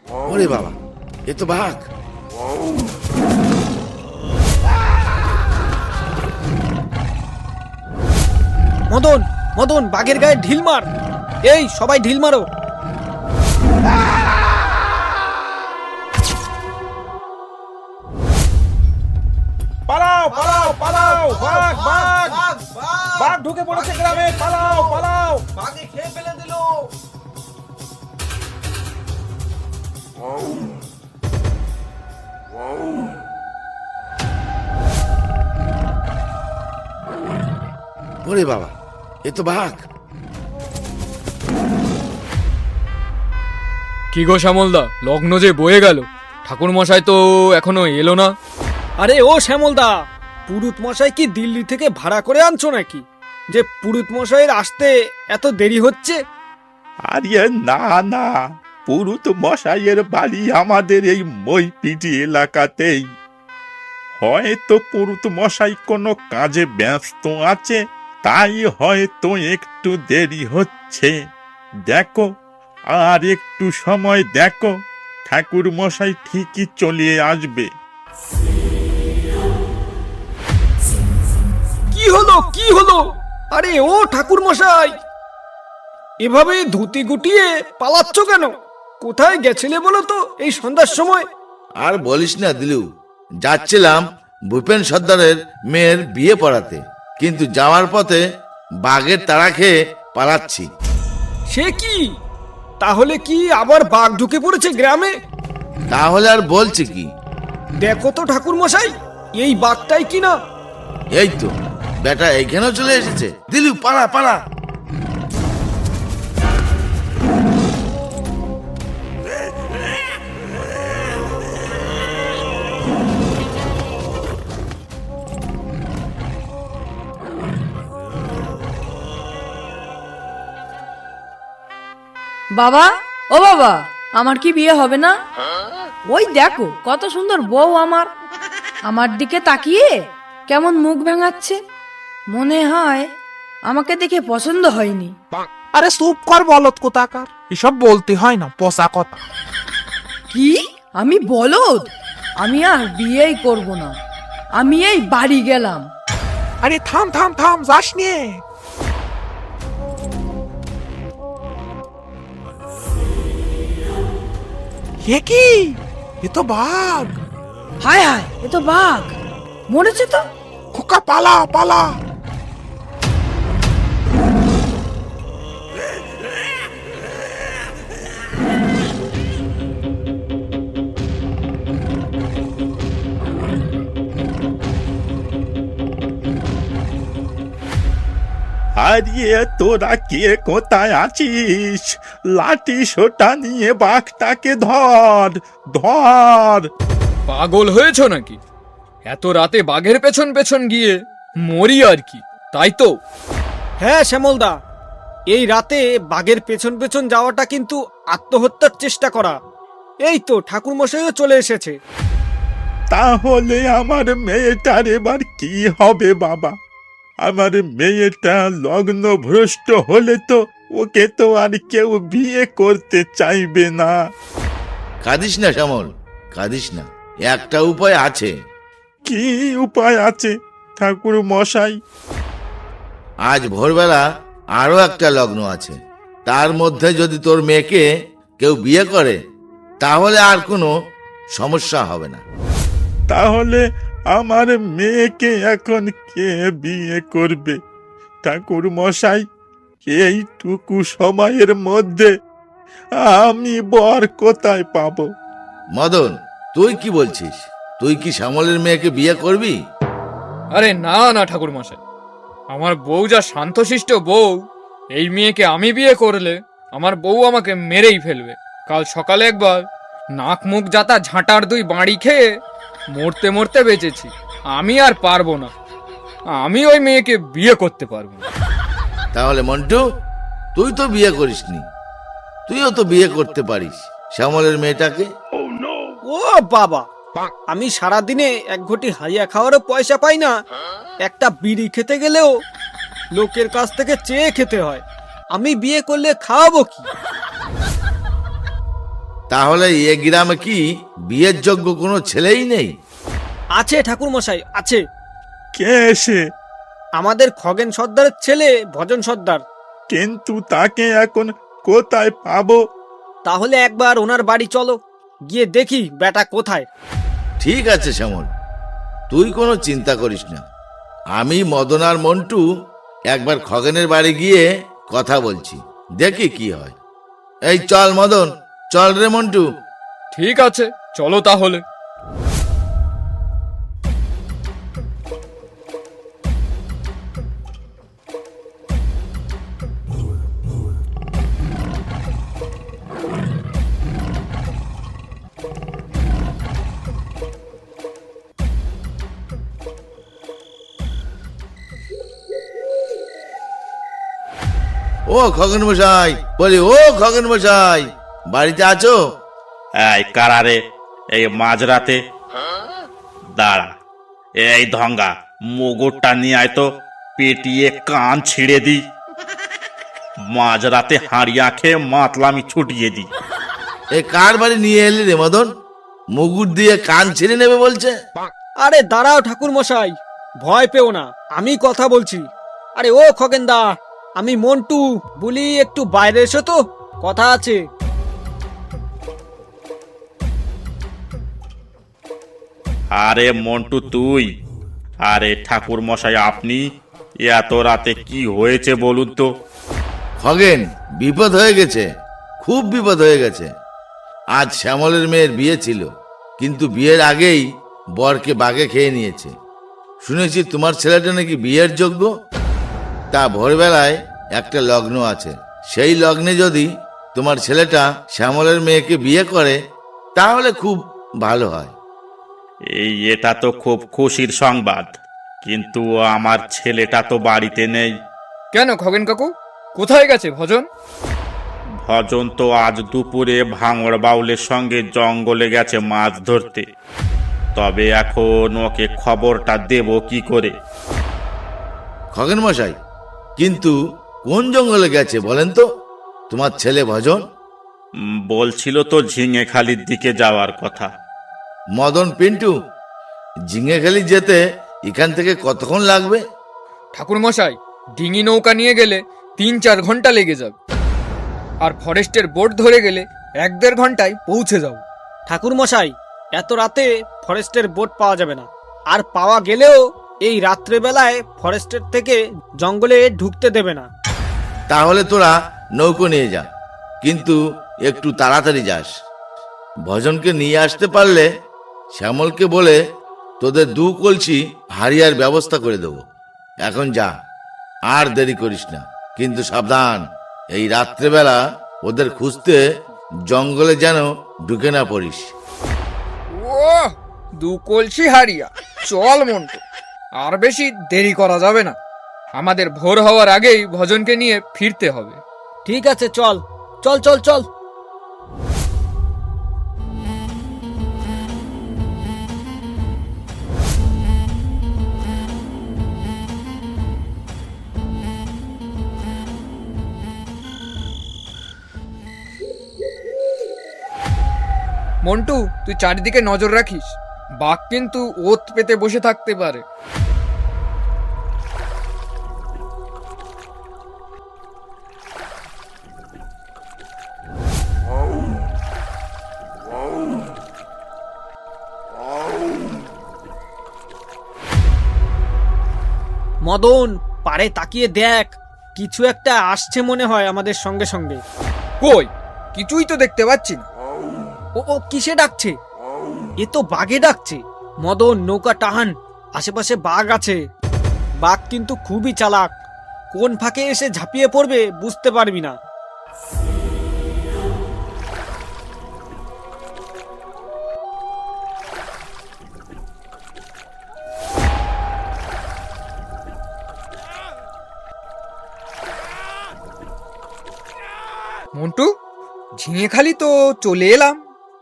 ওরে বাবা, এ তো বাঘ। মদন, মদন, বাঘের গায়ে ঢিল মার। এই সবাই ঢিল মারো। পালাও পালাও পালাও, বাঘ বাঘ বাঘ ঢুকে পড়েছে গ্রামে, পালাও পালাও। বাঘে খেয়ে ফেলে দিল। ওরে বাবা, এ তো বাঘ। কি গো শ্যামলদা, লগ্ন যে বয়ে গেল, ঠাকুর মশাই তো এখনো এলো না। আরে ও শ্যামলদা, পুরুত মশাই কি দিল্লি থেকে ভাড়া করে আনছো নাকি, যে পুরুত মশাইয়ের আসতে এত দেরি হচ্ছে? আরে না না, পুরুত মশাইয়ের বাড়ি আমাদের এই মইপিটি এলাকাতেই। হয়তো পুরুত মশাই কোনো কাজে ব্যস্ত আছে, তাই হয়তো একটু দেরি হচ্ছে। দেখো, আর একটু সময় দেখো, ঠাকুর মশাই ঠিকই চলে আসবে। কি হলো, কি হলো? আরে ও ঠাকুর মশাই, এভাবে ধুতি গুটিয়ে পালাচ্ছ কেন? কোথায় গেছিলে বলো তো এই সন্ধ্যার সময়? আর বলিস না দিলু, যাচ্ছিলাম ভূপেন সর্দারের মেয়ের বিয়ে পড়াতে, কিন্তু যাওয়ার পথে বাঘের তাড়া খেয়ে পালাচ্ছি। সে কি, তাহলে কি আবার বাঘ ঢুকে পড়েছে গ্রামে? তাহলে আর বলছি কি? দেখো তো ঠাকুর মশাই, এই বাঘটাই কি না? এই তো বেটা এইখানেও চলে এসেছে। দিলু, পালা পালা। বাবা, ও বাবা, আমার কি বিয়ে হবে না? ওই দেখো কত সুন্দর বউ আমার, আমার দিকে তাকিয়ে কেমন মুখ ভেঙাচ্ছে। মনে হয় আমাকে দেখে পছন্দ হয়নি। আরে চুপ কর বলদ কোথাকার, এসব বলতে হয় না, পচা কথা। কি, আমি বলদ? আমি আর বিয়েই করব না, আমি এই বাড়ি গেলাম। আরে থাম থাম থাম, যাস নিয়ে। হে কি, এ তো বাঘ। হায় হায়, এ তো বাঘ, মরেছে তো। খোকা পালা পালা। হারিয়ে তোরা কে কোথায় আছিস? লাঠি সোটা নিয়ে বাঘটাকে ধর ধর। পাগল হয়েছ নাকি? এত রাতে বাঘের পেছন পেছন গিয়ে মরি আর কি, তাই তো? হ্যাঁ শ্যামলদা, এই রাতে বাঘের পেছন পেছন যাওয়াটা কিন্তু আত্মহত্যার চেষ্টা করা। এই তো ঠাকুর মশাইও চলে এসেছে। তাহলে আমার মেয়েটার এবার কি হবে বাবা? আমার মেয়েটা লগ্ন ভ্রষ্ট হলে তো ওকে তো আর কেউ বিয়ে করতে চাইবে না। কাঁদিস না শ্যামল, কাঁদিস না, একটা উপায় আছে। কি উপায় আছে ঠাকুর মশাই? আজ ভোরবেলা আরো একটা লগ্ন আছে, তার মধ্যে যদি তোর মেয়েকে কেউ বিয়ে করে তাহলে আর কোনো সমস্যা হবে না। তাহলে আমার মেয়েকে এখন কে বিয়ে করবে ঠাকুর মশাই? এইটুকু সময়ের মধ্যে আমি বর কোথায় পাবো? মদন, তুই কি বলছিস? তুই কি শ্যামলের মেয়েকে বিয়ে করবি? আরে না না ঠাকুর মশাই, আমার বউ যা শান্তশিষ্ট বউ, এই মেয়েকে আমি বিয়ে করলে আমার বউ আমাকে মেরেই ফেলবে। কাল সকালে একবার নাক মুখ জাতা ঝাঁটার দুই বাড়ি খেয়ে মরতে মরতে বেঁচেছি। আমি আর পারবো না, আমি ওই মেয়েকে বিয়ে করতে পারবো না। তাহলে মন্টু, তুই তো বিয়ে করিসনি, তুইও তো বিয়ে করতে পারিস শ্যামলের মেয়েটাকে। ও বাবা, আমি সারাদিনে এক ঘটি হারিয়া খাওয়ারও পয়সা পাই না। একটা বিড়ি খেতে গেলেও লোকের কাছ থেকে চেয়ে খেতে হয়। আমি বিয়ে করলে খাওয়াবো কি? তাহলে এ গ্রামে কি বিয়ের যোগ্য কোনো ছেলেই নেই? আছে ঠাকুর মশাই, আছে। কে এসে? আমাদের খগেন সর্দারের ছেলে ভজন সর্দার। কিন্তু তাকে এখন কোথায় পাবো? তাহলে একবার ওনার বাড়ি চলো, গিয়ে দেখি বেটা কোথায়। ঠিক আছে শ্যামল, তুই কোনো চিন্তা করিস না। আমি মদন আর মন্টু একবার খগেনের বাড়ি গিয়ে কথা বলছি, দেখি কি হয়। এই চল মদন, চল রে মন্টু। ঠিক আছে, চলো তাহলে। ও খগেন মশাই, বলি ও খগেন মশাই, বাড়িতে আছো? এই কারারে, এই মাঝরাতে দাঁড়া। এই ধঙ্গা, মুগুরটা নিয়ে আয় তো, পেটিয়ে কান ছিঁড়ে দি। মাঝরাতে হাঁড়িয়া খেয়ে মাতলামি ছুটিয়ে দি। এ কার বাড়ি নিয়ে এলি রে মদন? মুগুর দিয়ে কান ছিঁড়ে নেবে বলছে। আরে দাঁড়াও ঠাকুর মশাই, ভয় পেও না, আমি কথা বলছি। আরে ও খগেন দা, আমি মন্টু, বলি একটু বাইরে এসো তো, কথা আছে। আরে মন্টু তুই? আরে ঠাকুর মশাই আপনি? এত রাতে কি হয়েছে বলুন তো? খগেন, বিপদ হয়ে গেছে, খুব বিপদ হয়ে গেছে। আজ শ্যামলের মেয়ের বিয়ে ছিল, কিন্তু বিয়ের আগেই বরকে বাগে খেয়ে নিয়েছে। শুনেছি তোমার ছেলেটা নাকি বিয়ের যোগ্য। তা ভোরবেলায় একটা লগ্ন আছে, সেই লগ্নে যদি তোমার ছেলেটা শ্যামলের মেয়েকে বিয়ে করে তাহলে খুব ভালো হয়। এটা তো খুব খুশির সংবাদ, কিন্তু আমার ছেলেটা তো বাড়িতে নেই। কেন খগেন কাকু, কোথায় গেছে ভজন? ভজন তো আজ দুপুরে ভাঙড় বাউলের সঙ্গে জঙ্গলে গেছে মাছ ধরতে। তবে এখন ওকে খবরটা দেব কি করে? খগেন মশাই, কিন্তু কোন জঙ্গলে গেছে বলেন তো তোমার ছেলে ভজন? বলছিল তো ঝিঙেখালির দিকে যাওয়ার কথা। মদন, পিন্টু, ঝিঙেখালি যেতে এখান থেকে কতক্ষণ লাগবে? ঠাকুর মশাই, ডিঙি নৌকা নিয়ে গেলে 3-4 ঘন্টা লেগে যাবে, আর ফরেস্টের বোট ধরে গেলে 1-1.5 ঘন্টায় পৌঁছে যাব। ঠাকুর মশাই, এত রাতে ফরেস্টের বোট পাওয়া যাবে না, আর পাওয়া গেলেও এই রাত্রেবেলায় ফরেস্টের থেকে জঙ্গলে ঢুকতে দেবে না। তাহলে তোরা নৌকো নিয়ে যা, কিন্তু একটু তাড়াতাড়ি যাস। ভজনকে নিয়ে আসতে পারলে শ্যামলকে বলে তোদের 2 কলসি হারিয়ার ব্যবস্থা করে দেবো। এখন যা, আর দেরি করিস না, কিন্তু সাবধান, এই রাত্রেবেলা ওদের খুঁজতে জঙ্গলে যেন ঢুকে না পড়িস। ও 2 কলসি হারিয়া, চল মন্টু, আর বেশি দেরি করা যাবে না। আমাদের ভোর হওয়ার আগেই ভজনকে নিয়ে ফিরতে হবে। ঠিক আছে, চল চল চল চল। মন্টু, তুই চারিদিকে নজর রাখিস, বাঘ কিন্তু ওত পেতে বসে থাকতে পারে। মদন, পারে তাকিয়ে দেখ, কিছু একটা আসছে মনে হয় আমাদের সঙ্গে সঙ্গে। কই, কিছুই তো দেখতে পাচ্ছি না। ও ও কিসে ডাকছে? এ তো বাঘে ডাকছে। মদন, নৌকা টাহান, আশেপাশে বাঘ আছে। বাঘ কিন্তু খুবই চালাক, কোন ফাঁকে এসে ঝাঁপিয়ে পড়বে বুঝতে পারবি না। মন্টু, ঝিঙেখালি তো চলে এলাম,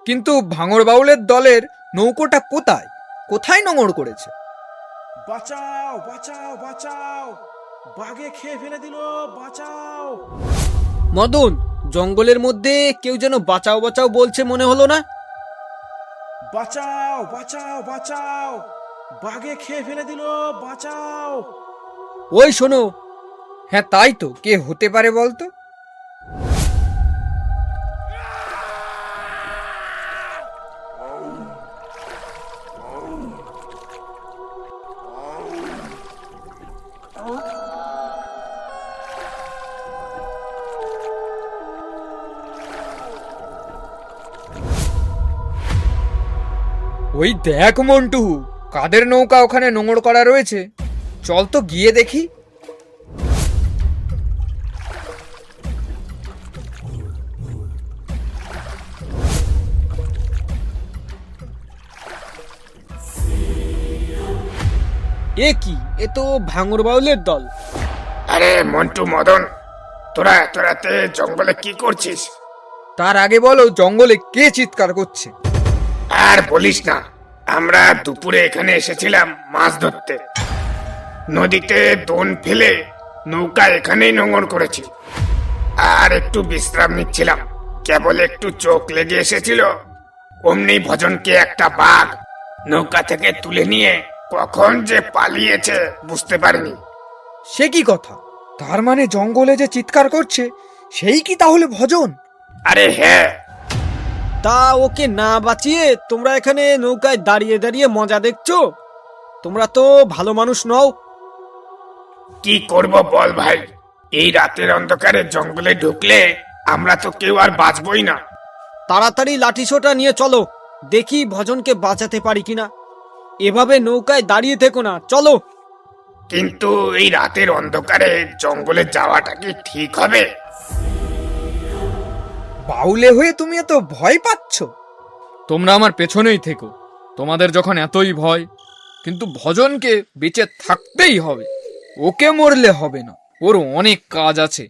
কিন্তু ভাঙড় বাউলের দলের নৌকোটা কোথায়? কোথায় নোঙর করেছে? বাঁচাও বাঁচাও বাঁচাও, বাঘে খেয়ে ফেলে দিল, বাঁচাও। মদন, জঙ্গলের মধ্যে কেউ যেন বাঁচাও বাঁচাও বলছে মনে হলো না? বাঁচাও বাঁচাও বাঁচাও, বাঘে খেয়ে ফেলে দিল, বাঁচাও। ওই শোনো, হ্যাঁ তাই তো, কে হতে পারে বলতো? ওই দেখ মন্টু, কাদের নৌকা ওখানে নোঙর করা রয়েছে, চল তো গিয়ে দেখি। এ কি, এ তো ভাঙর বাউলের দল। আরে মন্টু, মদন, তোরা এত রাতে জঙ্গলে কি করছিস? তার আগে বলো, জঙ্গলে কে চিৎকার করছে? আর বলিস না, আমরা দুপুরে এখানে এসেছিলাম মাছ ধরতে। নদীতে দোন ফেলে নৌকা এখানেই নোঙর করেছি, আর একটু বিশ্রাম নিচ্ছিলাম। কেবল একটু চোখ লেগে এসেছিল, অমনি ভজনকে একটা বাঘ নৌকা থেকে তুলে নিয়ে কখন যে পালিয়েছে বুঝতে পারিনি। সে কি কথা? তার মানে জঙ্গলে যে চিৎকার করছে সেই কি তাহলে ভজন? আরে হ্যাঁ, তা ওকে না বাঁচিয়ে তোমরা এখানে নৌকায় দাঁড়িয়ে দাঁড়িয়ে মজা দেখছো? তোমরা তো ভালো মানুষ নও। কি করব বল ভাই, এই রাতের অন্ধকারে জঙ্গলে ঢুকলে আমরা তো কেউ আর বাঁচবই না। তাড়াতাড়ি লাঠিসোঁটা নিয়ে চলো, দেখি ভজনকে বাঁচাতে পারি কিনা। এভাবে নৌকায় দাঁড়িয়ে থেকো না, চলো। কিন্তু এই রাতের অন্ধকারে জঙ্গলে যাওয়াটা কি ঠিক হবে? বাউলে হয়ে তুমি এত ভয় পাচ্ছ? তোমরা আমার পেছনেই থেকো, তোমাদের যখন এতই ভয়। কিন্তু ভজনকে বেঁচে থাকতেই হবে, ওকে মরলে হবে না, ওর অনেক কাজ আছে।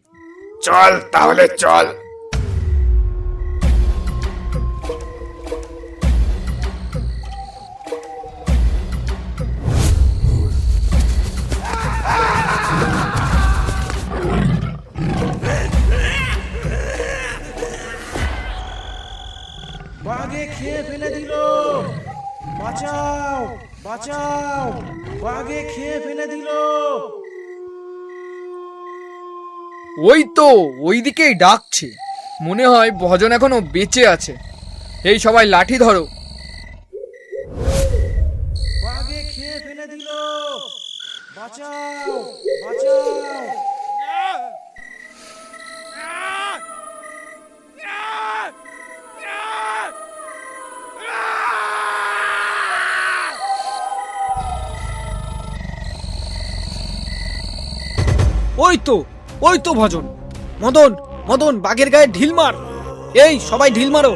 চল তাহলে চল। বাঘে খেয়ে ফেলে দিল, বাঁচাও বাঁচাও, বাঘে খেয়ে ফেলে দিল। ওই তো ওই দিকেই ডাকছে, মনে হয় ভজন এখনো বেঁচে আছে। এই সবাই লাঠি ধরো। বাঘে খেয়ে ফেলে দিল, বাঁচাও বাঁচাও। ওই তো ভজন। মদন, মদন, বাঘের গায়ে ঢিল মার। এই সবাই ঢিল মারো,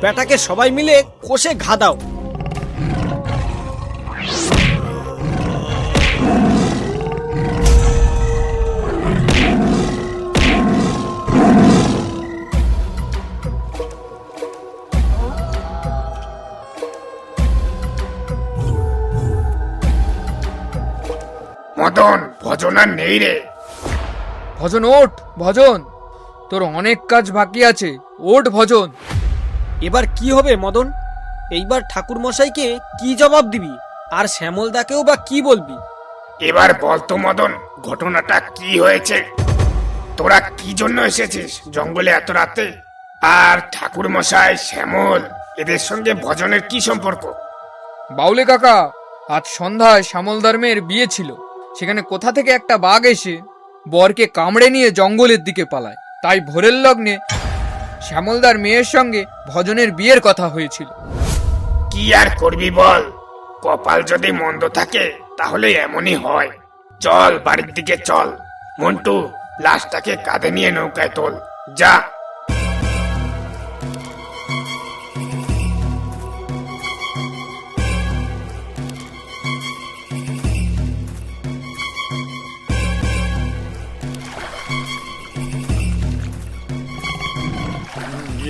বেটাকে সবাই মিলে কষে ঘা দাও। মদন, ভজন আর নেই রে। ভজন ওঠ, ভজন, তোর অনেক কাজ বাকি আছে, ওঠ ভজন। এবার কি হবে মদন? এইবার ঠাকুর মশাইকে কি জবাব দিবি? আর শ্যামলদাকেও বা কি বলবি? এবার বলতো মদন, ঘটনাটা কি হয়েছে? তোরা কি জন্য এসেছিস জঙ্গলে এত রাতে? আর ঠাকুর মশাই, শ্যামল, এদের সঙ্গে ভজনের কি সম্পর্ক? বাউলে কাকা, আজ সন্ধ্যায় শ্যামলদার মেয়ের বিয়ে ছিল। সেখানে কোথা থেকে একটা বাঘ এসে বরকে কামড়ে নিয়ে জঙ্গলের দিকে পালায়। তাই ভোরের লগ্নে শ্যামলদার মেয়ের সঙ্গে ভজনের বিয়ের কথা হয়েছিল। কি আর করবি বল, কপাল যদি মন্দ থাকে তাহলে এমনই হয়। চল বাড়ির দিকে চল। মন্টু, লাশটাকে কাঁধে নিয়ে নৌকায় তোল, যা।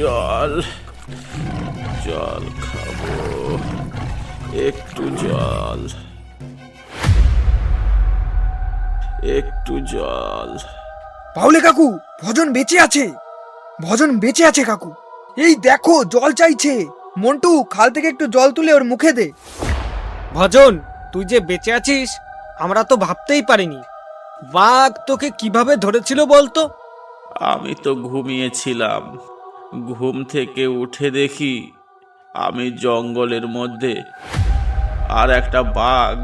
জল জল খাবো, একটু জল, একটু জল। বাউলে কাকু, ভজন বেঁচে আছে। ভজন বেঁচে আছে কাকু। এই দেখো জল চাইছে। মন্টু, খাল থেকে একটু জল তুলে ওর মুখে দে। ভজন, তুই যে বেঁচে আছিস আমরা তো ভাবতেই পারিনি। বাঘ তোকে কিভাবে ধরেছিল বলতো? আমি তো ঘুমিয়েছিলাম, ঘুম থেকে উঠে দেখি আমি জঙ্গলের মধ্যে, আর একটা বাঘ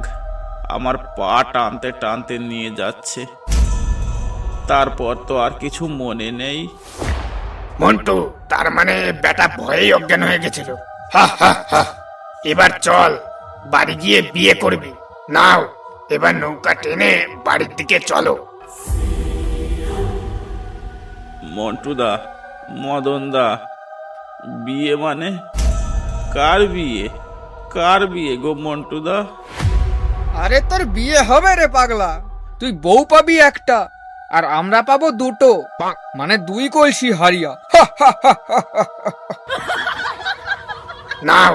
আমার পা টানতে টানতে নিয়ে যাচ্ছে। তারপর তো আর কিছু মনে নেই। মন্টু, তার মানে বেটা ভয়েই অজ্ঞান হয়ে গেছিল। হা হা হা। এবার চল, বাড়ি গিয়ে বিয়ে করবি। নাও, এবার নৌকা টেনে বাড়ির দিকে চলো। মন্টুদা, মদনদা, বিয়ে মানে কার বিয়ে? কার বিয়ে গো মন্টুদা? আরে তোর বিয়ে হবে রে পাগলা। তুই বউ পাবি একটা, আর আমরা পাবো দুটো, মানে 2 কলসি হারিয়া। নাও,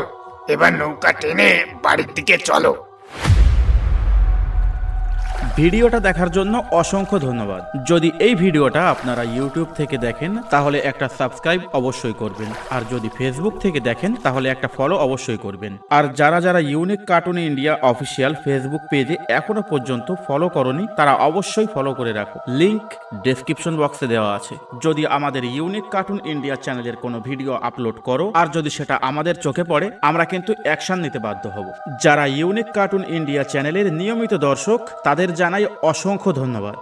এবার নৌকা টেনে বাড়ির দিকে চলো। ভিডিওটা দেখার জন্য অসংখ্য ধন্যবাদ। যদি এই ভিডিওটা আপনারা ইউটিউব থেকে দেখেন তাহলে একটা সাবস্ক্রাইব অবশ্যই করবেন, আর যদি ফেসবুক থেকে দেখেন তাহলে একটা ফলো অবশ্যই করবেন। আর যারা যারা unique cartoon India official Facebook পেজে এখনো পর্যন্ত ফলো করনি তারা অবশ্যই ফলো করে রাখো, লিংক ডেসক্রিপশন বক্সে দেওয়া আছে। যদি আমাদের ইউনিক কার্টুন ইন্ডিয়া চ্যানেলের কোনো ভিডিও আপলোড করো আর যদি সেটা আমাদের চোখে পড়ে, আমরা কিন্তু অ্যাকশন নিতে বাধ্য হব। যারা ইউনিক কার্টুন ইন্ডিয়া চ্যানেলের নিয়মিত দর্শক তাদের জানাই অসংখ্য ধন্যবাদ।